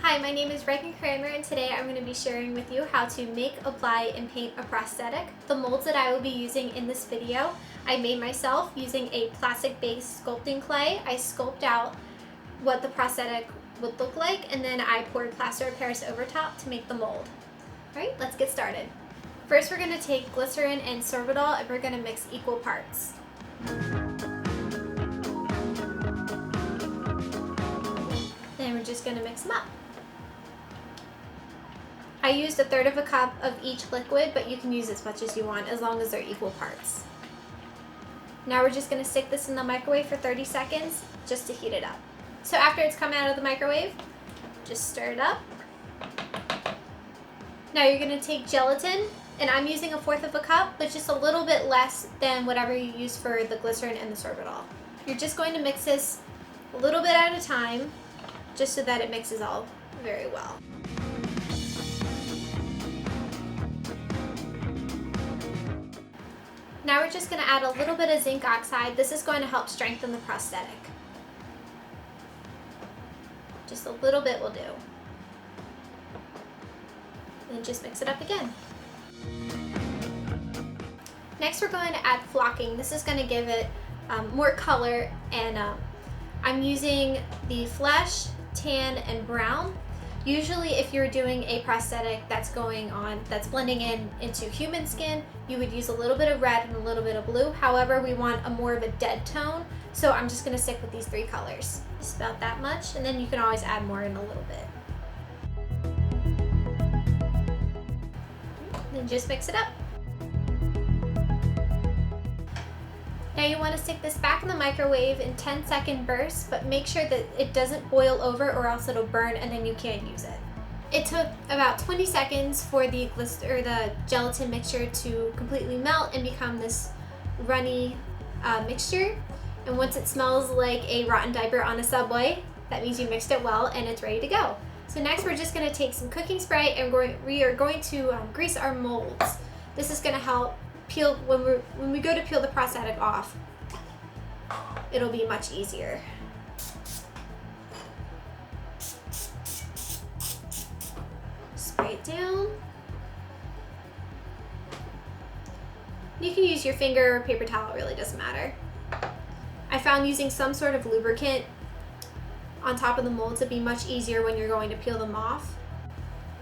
Hi, my name is Regan Cranmer, and today I'm going to be sharing with you how to make, apply, and paint a prosthetic. The molds that I will be using in this video, I made myself using a plastic-based sculpting clay. I sculpted out what the prosthetic would look like, and then I poured plaster of Paris over top to make the mold. Alright, let's get started. First, we're going to take glycerin and sorbitol, and we're going to mix equal parts. Then we're just going to mix them up. I used 1/3 cup of each liquid, but you can use as much as you want as long as they're equal parts. Now we're just going to stick this in the microwave for 30 seconds just to heat it up. So after it's come out of the microwave, just stir it up. Now you're going to take gelatin, and I'm using 1/4 cup, but just a little bit less than whatever you use for the glycerin and the sorbitol. You're just going to mix this a little bit at a time, just so that it mixes all very well. Now we're just going to add a little bit of zinc oxide. This is going to help strengthen the prosthetic. Just a little bit will do. And just mix it up again. Next we're going to add flocking. This is going to give it more color, and I'm using the flesh, tan, and brown. Usually if you're doing a prosthetic that's blending into human skin, you would use a little bit of red and a little bit of blue. However, we want a more of a dead tone, so I'm just going to stick with these 3 colors. Just about that much, and then you can always add more in a little bit. Then just mix it up. Now you want to stick this back in the microwave in 10-second bursts, but make sure that it doesn't boil over or else it'll burn and then you can't use it. It took about 20 seconds for the gelatin mixture to completely melt and become this runny mixture. And once it smells like a rotten diaper on a Subway, that means you mixed it well and it's ready to go. So next we're just going to take some cooking spray and we are going to grease our molds. This is going to help peel when we go to peel the prosthetic off. It'll be much easier. Spray it down. You can use your finger or paper towel, it really doesn't matter. I found using some sort of lubricant on top of the molds to be much easier when you're going to peel them off.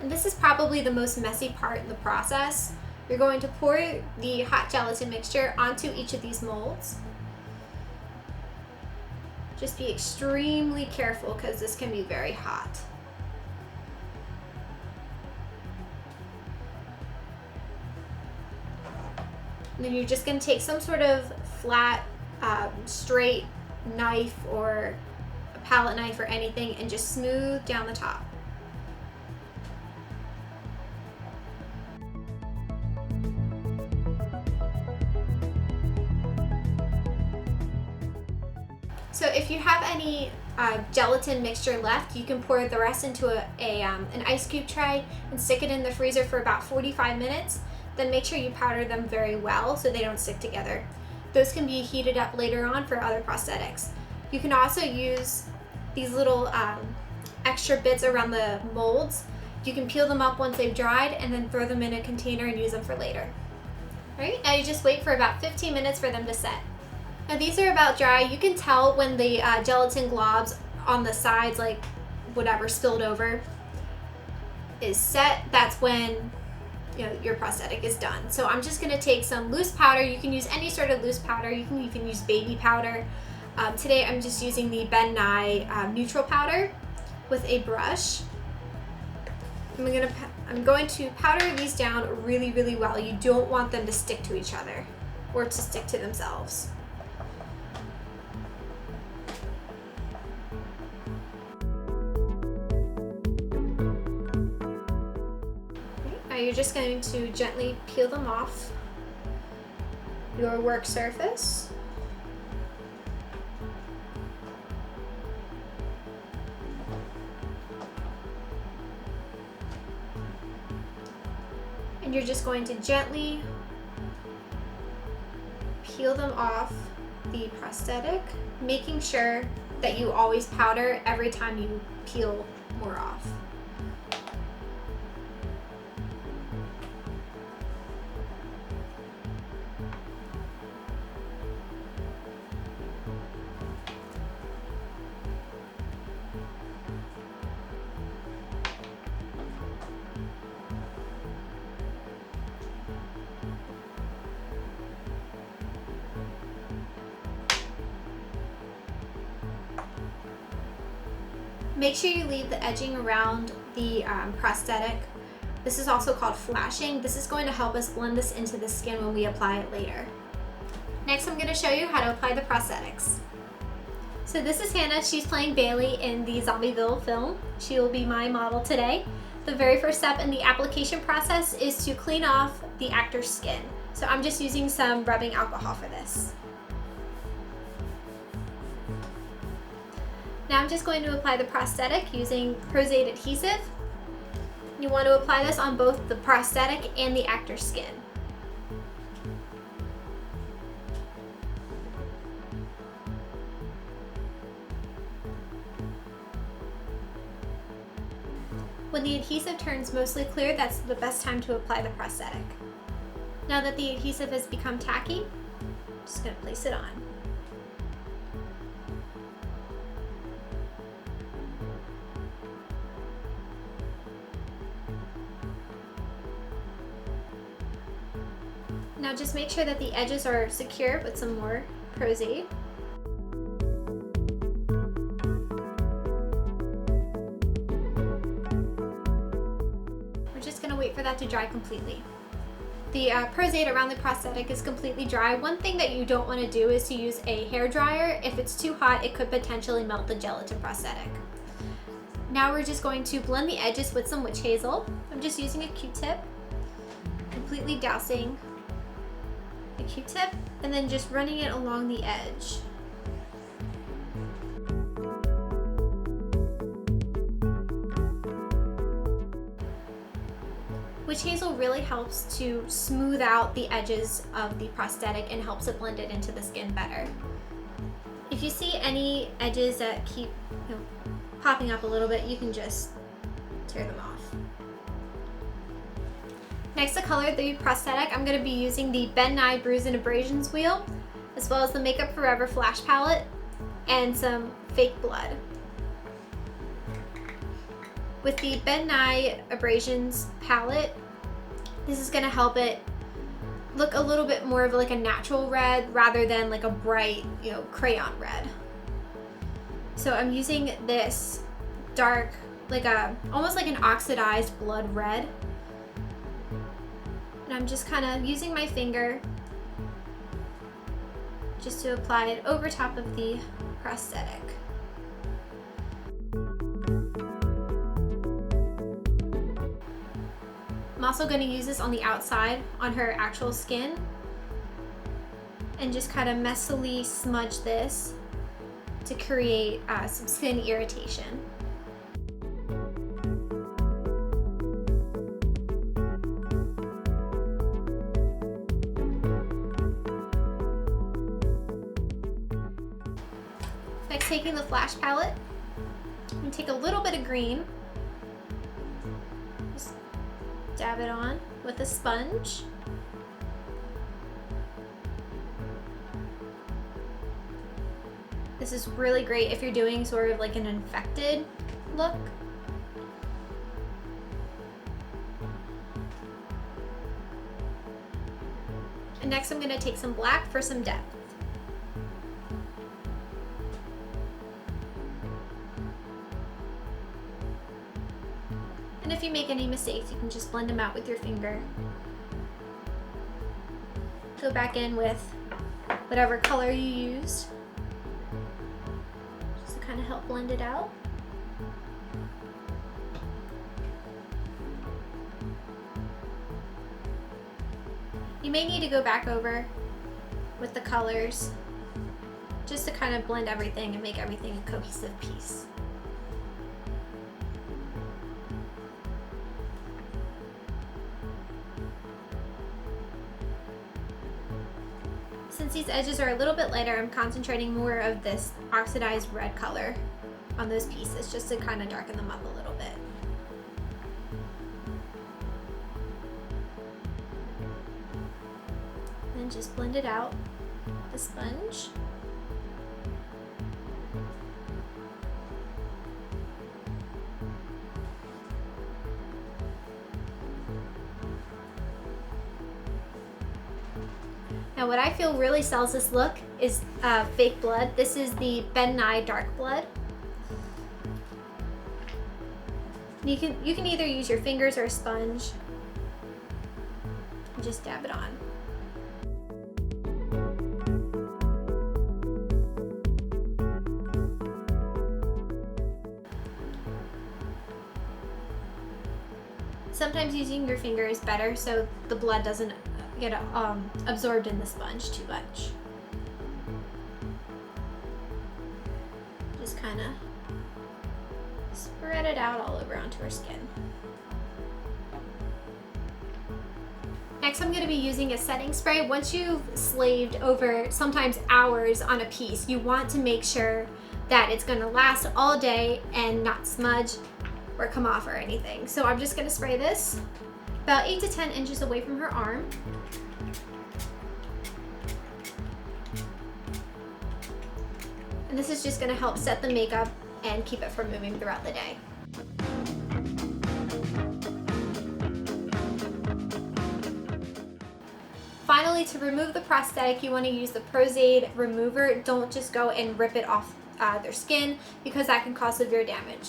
And this is probably the most messy part in the process. You're going to pour the hot gelatin mixture onto each of these molds. Just be extremely careful because this can be very hot. And then you're just going to take some sort of flat, straight knife or a palette knife or anything and just smooth down the top. So if you have any gelatin mixture left, you can pour the rest into an ice cube tray and stick it in the freezer for about 45 minutes. Then make sure you powder them very well so they don't stick together. Those can be heated up later on for other prosthetics. You can also use these little extra bits around the molds. You can peel them up once they've dried and then throw them in a container and use them for later. Alright, now you just wait for about 15 minutes for them to set. Now these are about dry. You can tell when the gelatin globs on the sides, like whatever spilled over, is set. That's when your prosthetic is done. So I'm just going to take some loose powder. You can use any sort of loose powder. You can even use baby powder. Today I'm just using the Ben Nye neutral powder with a brush. I'm going to powder these down really, really well. You don't want them to stick to each other or to stick to themselves. Now you're just going to gently peel them off your work surface. And you're just going to gently peel them off the prosthetic, making sure that you always powder every time you peel more off. Make sure you leave the edging around the prosthetic. This is also called flashing. This is going to help us blend this into the skin when we apply it later. Next, I'm going to show you how to apply the prosthetics. So this is Hannah. She's playing Bailey in the Zombieville film. She will be my model today. The very first step in the application process is to clean off the actor's skin. So I'm just using some rubbing alcohol for this. Now I'm just going to apply the prosthetic using Pros-Aid adhesive. You want to apply this on both the prosthetic and the actor's skin. When the adhesive turns mostly clear, that's the best time to apply the prosthetic. Now that the adhesive has become tacky, I'm just going to place it on. Now just make sure that the edges are secure with some more Pros-Aid. We're just going to wait for that to dry completely. The Pros-Aid around the prosthetic is completely dry. One thing that you don't want to do is to use a hair dryer. If it's too hot, it could potentially melt the gelatin prosthetic. Now we're just going to blend the edges with some witch hazel. I'm just using a Q-tip, completely dousing a Q-tip and then just running it along the edge. Witch hazel really helps to smooth out the edges of the prosthetic and helps it blend it into the skin better. If you see any edges that keep popping up a little bit, you can just tear them off. Next, to color the prosthetic, I'm going to be using the Ben Nye Bruise and Abrasions wheel, as well as the Makeup Forever Flash palette, and some fake blood. With the Ben Nye Abrasions palette, this is going to help it look a little bit more of like a natural red rather than like a bright, crayon red. So I'm using this dark, almost like an oxidized blood red. And I'm just kind of using my finger just to apply it over top of the prosthetic. I'm also going to use this on the outside on her actual skin and just kind of messily smudge this to create some skin irritation. Next, taking the Flash palette and take a little bit of green, just dab it on with a sponge. This is really great if you're doing sort of like an infected look. And next I'm going to take some black for some depth. And if you make any mistakes, you can just blend them out with your finger. Go back in with whatever color you used, just to kind of help blend it out. You may need to go back over with the colors just to kind of blend everything and make everything a cohesive piece. Since these edges are a little bit lighter, I'm concentrating more of this oxidized red color on those pieces just to kind of darken them up a little bit. and just blend it out with the sponge. Now what I feel really sells this look is fake blood. This is the Ben Nye Dark Blood. You can either use your fingers or a sponge and just dab it on. Sometimes using your finger is better so the blood doesn't get absorbed in the sponge too much. Just kind of spread it out all over onto her skin. Next, I'm going to be using a setting spray. Once you've slaved over sometimes hours on a piece, you want to make sure that it's going to last all day and not smudge or come off or anything. So I'm just going to spray this about 8 to 10 inches away from her arm. And this is just going to help set the makeup and keep it from moving throughout the day. Finally, to remove the prosthetic, you want to use the Prozade remover. Don't just go and rip it off their skin because that can cause severe damage.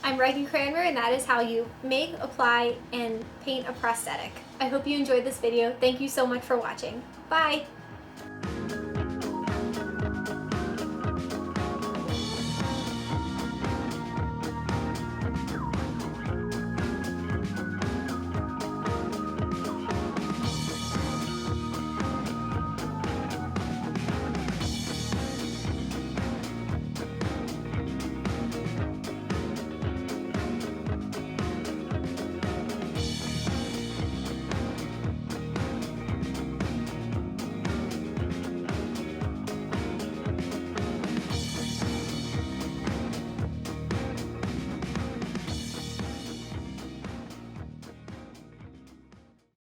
I'm Regan Cranmer, and that is how you make, apply, and paint a prosthetic. I hope you enjoyed this video. Thank you so much for watching. Bye!